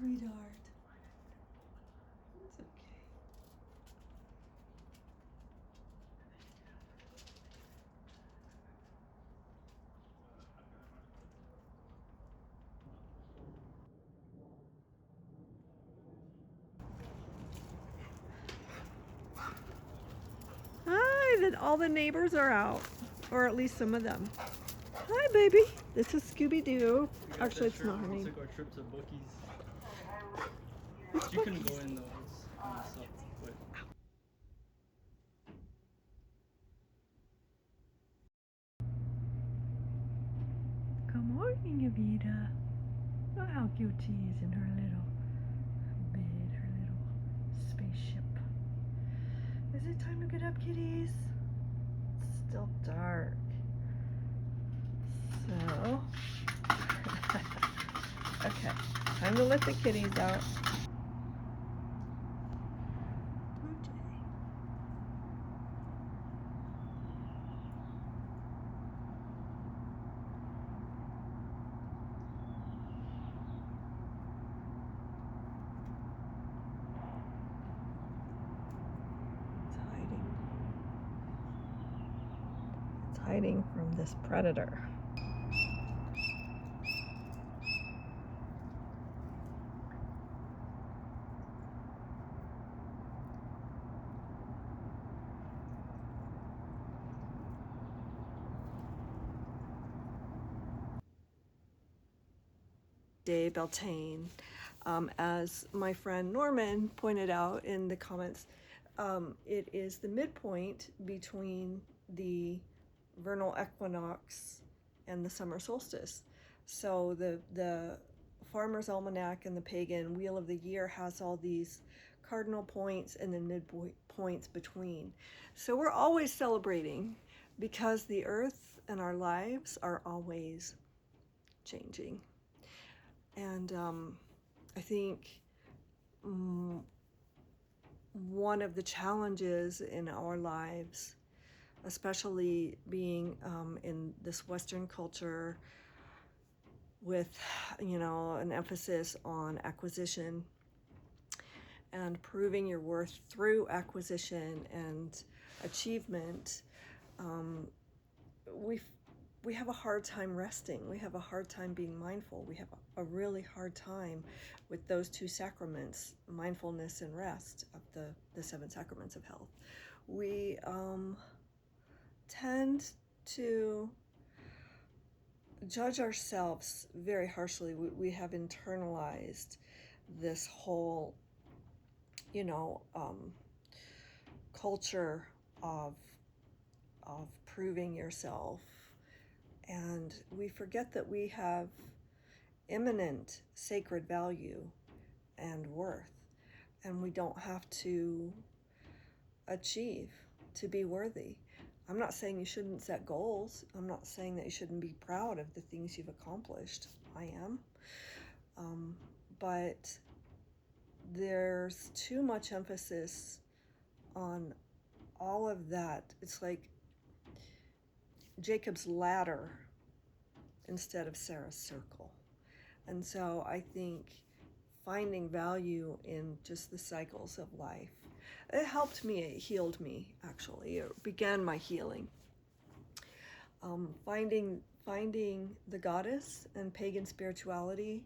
sweetheart. It's okay. Hi, that all the neighbors are out, or at least some of them. Hi, baby. This is Scooby-Doo. Actually, it's not her name. Took our trip to Buc-ee's. It's You couldn't Buc-ee's. go in though. It's messed up. But Good morning, Evita. Oh, how cute she is in her little bed, her little spaceship. Is it time to get up, kitties? It's still dark. So, okay, time to let the kitties out. It's hiding from this predator. Beltaine. As my friend Norman pointed out in the comments, it is the midpoint between the vernal equinox and the summer solstice. So the Farmer's Almanac and the Pagan Wheel of the Year has all these cardinal points and then midpoints between. So we're always celebrating because the earth and our lives are always changing. And I think one of the challenges in our lives, especially being in this Western culture with, an emphasis on acquisition and proving your worth through acquisition and achievement, we have a hard time resting. We have a hard time being mindful. We have a really hard time with those two sacraments, mindfulness and rest, of the 7 sacraments of health. We tend to judge ourselves very harshly. We have internalized this whole, culture of proving yourself. And we forget that we have imminent sacred value and worth, and we don't have to achieve to be worthy. I'm not saying you shouldn't set goals. I'm not saying that you shouldn't be proud of the things you've accomplished. I am. But there's too much emphasis on all of that. It's like Jacob's ladder instead of Sarah's circle. And so I think finding value in just the cycles of life, it helped me, it healed me, actually. It began my healing. Finding the goddess and pagan spirituality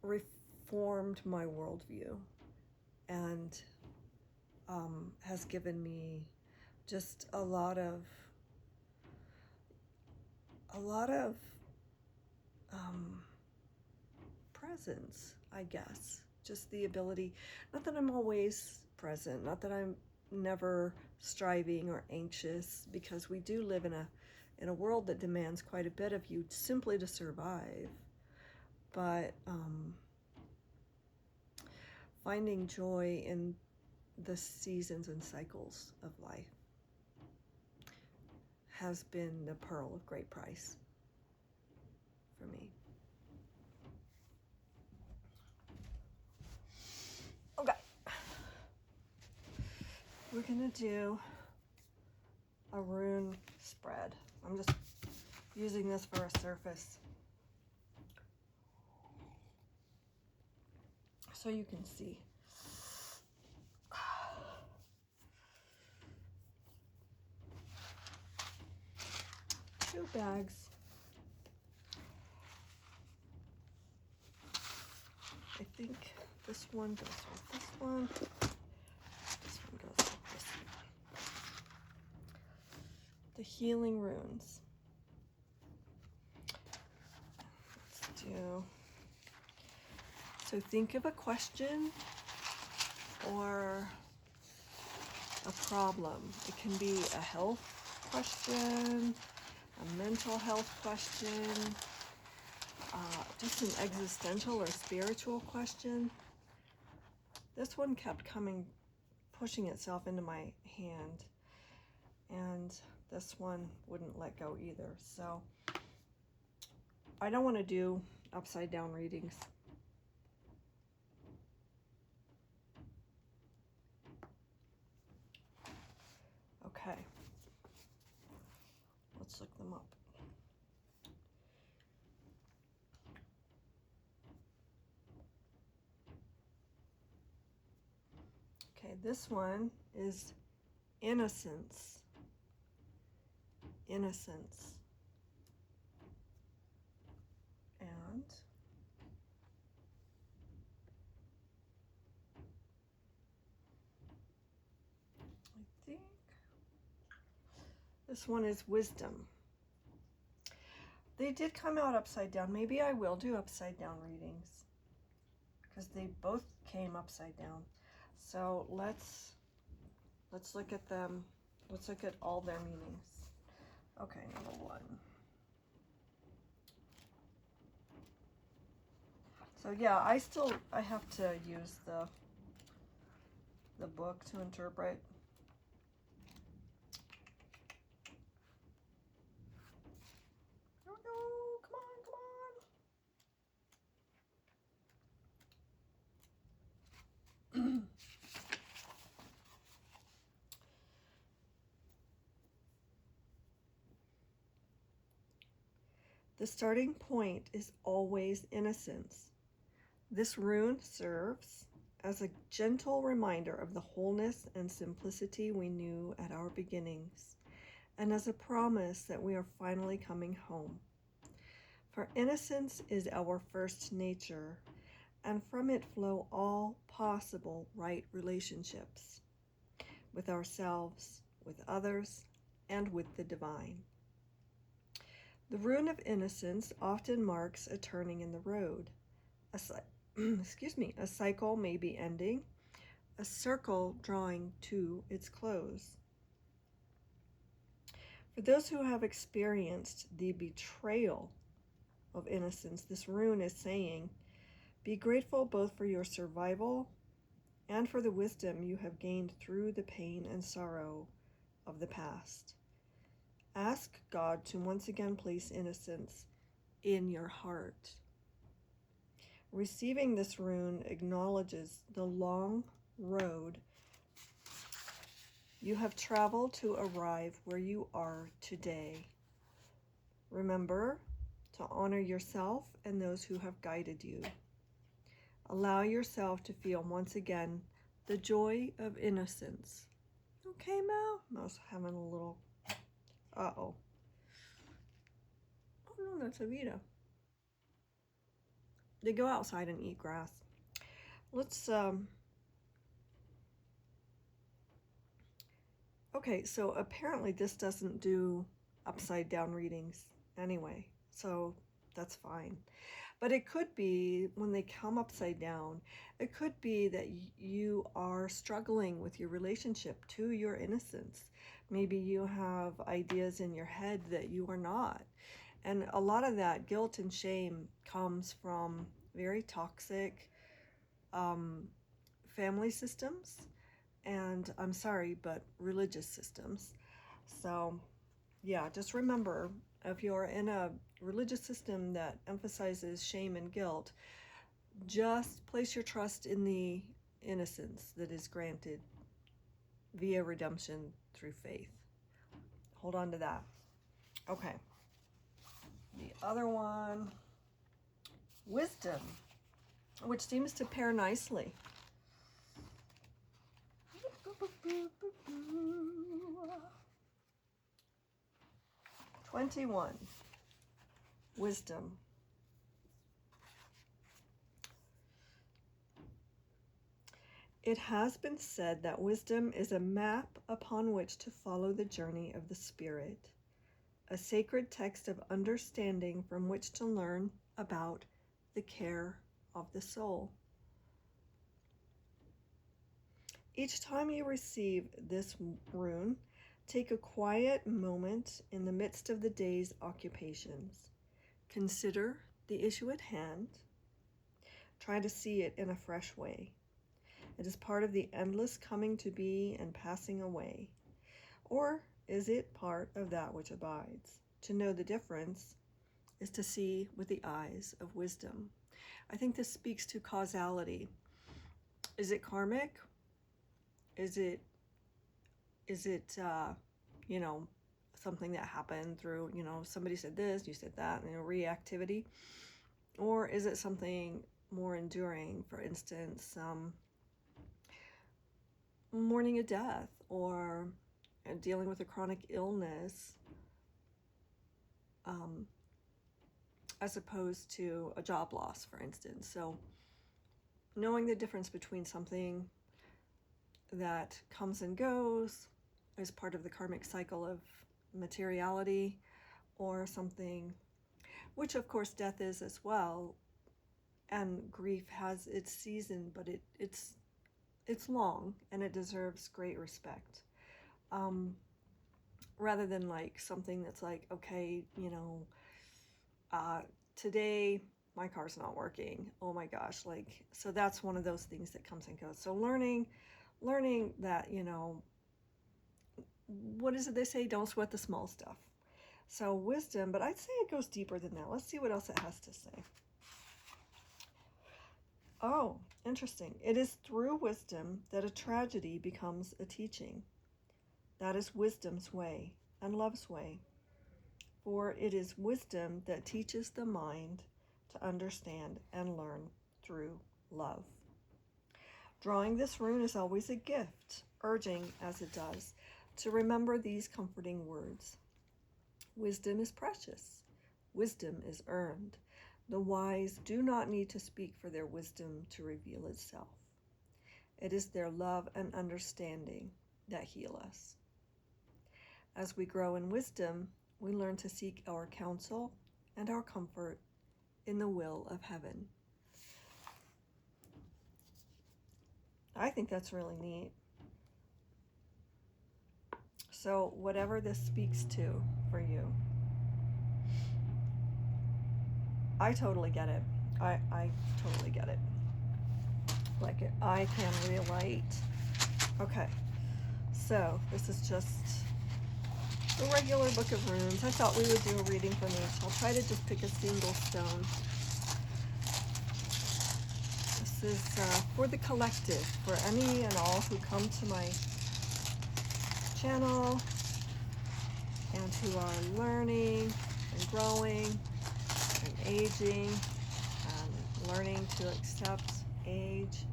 reformed my worldview and has given me just a lot of presence, I guess. Just the ability, not that I'm always present, not that I'm never striving or anxious, because we do live in a world that demands quite a bit of you simply to survive. But finding joy in the seasons and cycles of life has been the pearl of great price for me. Okay. We're gonna do a rune spread. I'm just using this for a surface. so you can see. 2 bags. I think this one goes with this one. This one goes with this one. The healing runes. Let's do. So think of a question or a problem. It can be a health question, a mental health question, just an existential or spiritual question. This one kept pushing itself into my hand, and this one wouldn't let go either. So I don't want to do upside down readings. Okay, let's look them up. Okay, this one is innocence. Innocence. And I think this one is wisdom. They did come out upside down. Maybe I will do upside down readings because they both came upside down. So let's look at them. Let's look at all their meanings. Okay, number 1. So yeah, I have to use the book to interpret. Oh no, come on, come on. The starting point is always innocence. This rune serves as a gentle reminder of the wholeness and simplicity we knew at our beginnings, and as a promise that we are finally coming home. For innocence is our first nature, and from it flow all possible right relationships with ourselves, with others, and with the divine. The rune of innocence often marks a turning in the road. A cycle may be ending, a circle drawing to its close. For those who have experienced the betrayal of innocence, this rune is saying, be grateful both for your survival and for the wisdom you have gained through the pain and sorrow of the past. Ask God to once again place innocence in your heart. Receiving this rune acknowledges the long road you have traveled to arrive where you are today. Remember to honor yourself and those who have guided you. Allow yourself to feel once again the joy of innocence. Okay, Mel? Mel's having a little... Uh-oh. Oh, no, that's Avita. They go outside and eat grass. Let's, okay, so apparently this doesn't do upside down readings anyway, so that's fine. But it could be when they come upside down, it could be that you are struggling with your relationship to your innocence. Maybe you have ideas in your head that you are not. And a lot of that guilt and shame comes from very toxic family systems. And I'm sorry, but religious systems. So yeah, just remember, if you're in a religious system that emphasizes shame and guilt, just place your trust in the innocence that is granted via redemption through faith. Hold on to that. Okay. The other one, wisdom. which seems to pair nicely. 21, wisdom. It has been said that wisdom is a map upon which to follow the journey of the spirit, a sacred text of understanding from which to learn about the care of the soul. Each time you receive this rune, take a quiet moment in the midst of the day's occupations. Consider the issue at hand. Try to see it in a fresh way. It is part of the endless coming to be and passing away. Or is it part of that which abides? To know the difference is to see with the eyes of wisdom. I think this speaks to causality. Is it karmic? Is it something that happened through, somebody said this, you said that, reactivity? Or is it something more enduring, for instance, mourning a death, or dealing with a chronic illness, as opposed to a job loss, for instance? So knowing the difference between something that comes and goes as part of the karmic cycle of materiality, or something, which of course death is as well, and grief has its season, but it's long, and it deserves great respect, rather than like something that's like, okay, today my car's not working, oh my gosh, like, so that's one of those things that comes and goes. So learning that, what is it they say, don't sweat the small stuff. So wisdom, but I'd say it goes deeper than that. Let's see what else it has to say. Oh, interesting. It is through wisdom that a tragedy becomes a teaching. That is wisdom's way and love's way. For it is wisdom that teaches the mind to understand and learn through love. Drawing this rune is always a gift, urging, as it does, to remember these comforting words. Wisdom is precious. Wisdom is earned. The wise do not need to speak for their wisdom to reveal itself. It is their love and understanding that heal us. As we grow in wisdom, we learn to seek our counsel and our comfort in the will of heaven. I think that's really neat. So whatever this speaks to for you, I totally get it. I totally get it. Like, I can relate. Okay, so this is just the regular book of runes. I thought we would do a reading from each. I'll try to just pick a single stone. This is for the collective, for any and all who come to my channel and who are learning and growing and aging and learning to accept age.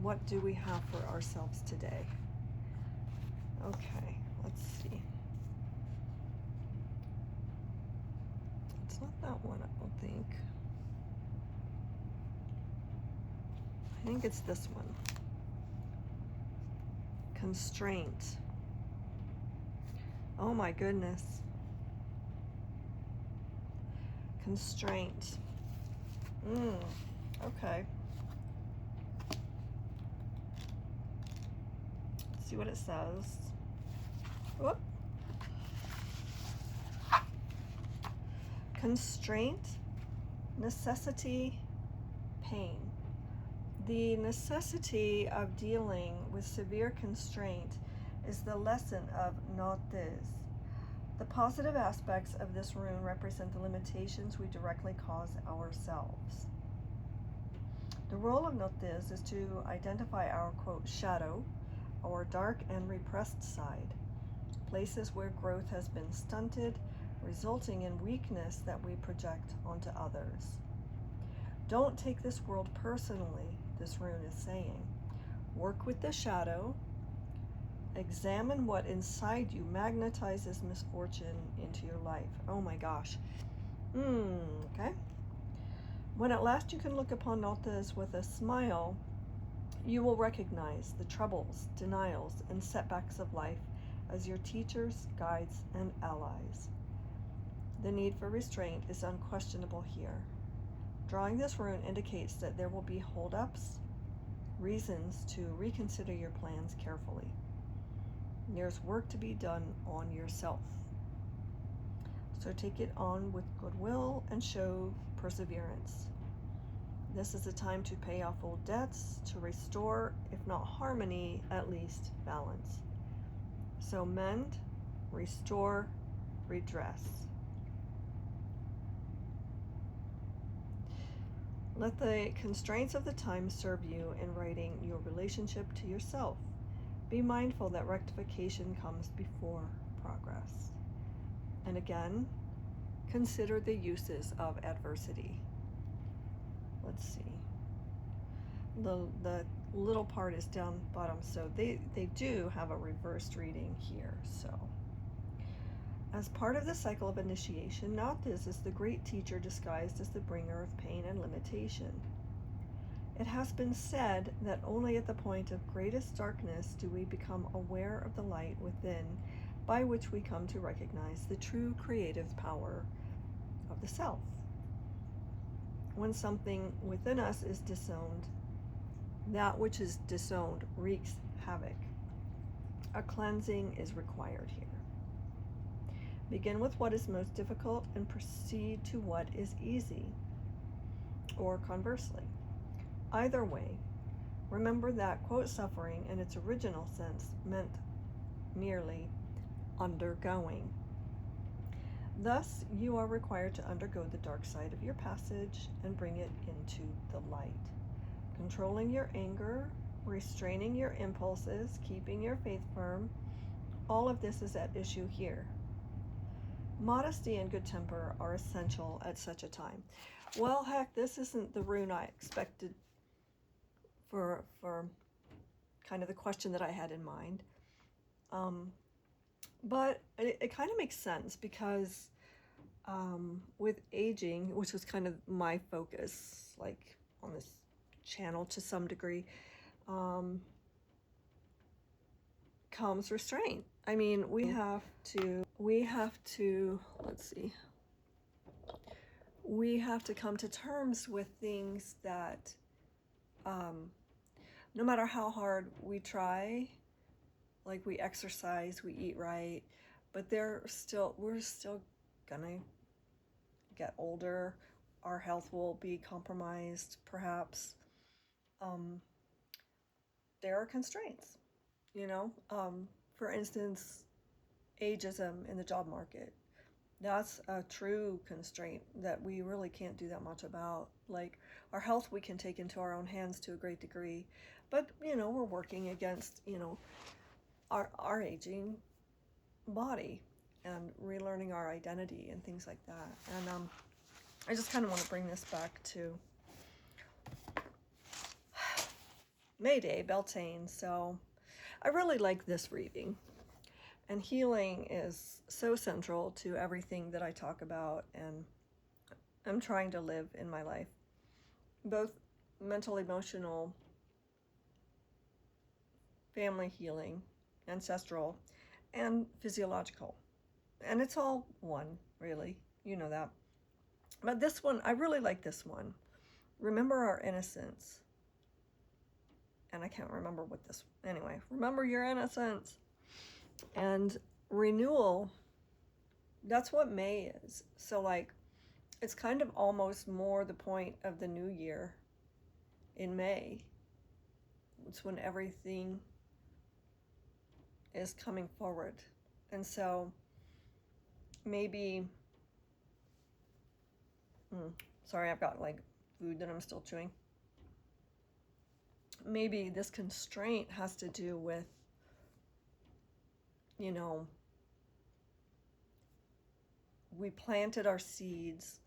What do we have for ourselves today? Okay, let's see. It's not that one, I don't think. I think it's this one. Constraint. Oh my goodness. Constraint. Okay. Let's see what it says. Whoop. Constraint, necessity, pain. The necessity of dealing with severe constraint is the lesson of not this. The positive aspects of this rune represent the limitations we directly cause ourselves. The role of not this is to identify our, quote, shadow, our dark and repressed side, places where growth has been stunted, resulting in weakness that we project onto others. Don't take this world personally, this rune is saying. Work with the shadow. Examine what inside you magnetizes misfortune into your life. Oh my gosh. Okay. When at last you can look upon Notas with a smile, you will recognize the troubles, denials, and setbacks of life as your teachers, guides, and allies. The need for restraint is unquestionable here. Drawing this rune indicates that there will be holdups, reasons to reconsider your plans carefully. There's work to be done on yourself. So take it on with goodwill and show perseverance. This is a time to pay off old debts, to restore, if not harmony, at least balance. So mend, restore, redress. Let the constraints of the time serve you in righting your relationship to yourself. Be mindful that rectification comes before progress. And again, consider the uses of adversity. Let's see. The little part is down bottom, so they do have a reversed reading here. So as part of the cycle of initiation, Noctis is the great teacher disguised as the bringer of pain and limitation. It has been said that only at the point of greatest darkness do we become aware of the light within, by which we come to recognize the true creative power of the self. When something within us is disowned, that which is disowned wreaks havoc. A cleansing is required here. Begin with what is most difficult and proceed to what is easy, or conversely. Either way, remember that, quote, suffering in its original sense meant merely undergoing. Thus, you are required to undergo the dark side of your passage and bring it into the light. Controlling your anger, restraining your impulses, keeping your faith firm, all of this is at issue here. Modesty and good temper are essential at such a time. Well, heck, this isn't the rune I expected for kind of the question that I had in mind. But it kind of makes sense because with aging, which was kind of my focus, like on this channel to some degree, comes restraint. I mean, we have to, let's see, we have to come to terms with things that, no matter how hard we try, like we exercise, we eat right, but we're still gonna get older. Our health will be compromised, perhaps. There are constraints, for instance, ageism in the job market. That's a true constraint that we really can't do that much about. Like our health, we can take into our own hands to a great degree, but we're working against our aging body and relearning our identity and things like that. And I just kind of want to bring this back to May Day, Beltaine. So I really like this reading. And healing is so central to everything that I talk about and I'm trying to live in my life. Both mental, emotional, family healing, ancestral, and physiological. And it's all one, really. You know that. But this one, I really like this one. Remember our innocence. And I can't remember what this, anyway, remember your innocence. And renewal, that's what May is. So like, it's kind of almost more the point of the new year in May. It's when everything is coming forward. And so maybe, sorry, I've got like food that I'm still chewing. Maybe this constraint has to do with, we planted our seeds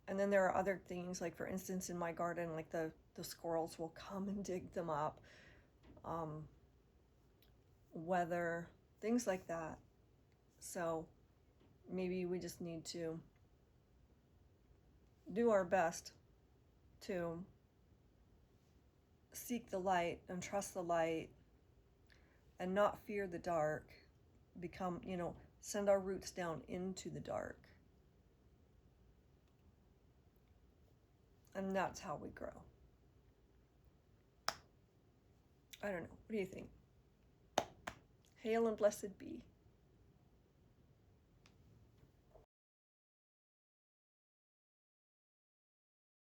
And then there are other things, like for instance in my garden, like the squirrels will come and dig them up. Weather, things like that. So maybe we just need to do our best to seek the light and trust the light and not fear the dark, become, send our roots down into the dark. And that's how we grow. I don't know. What do you think? Hail and blessed be.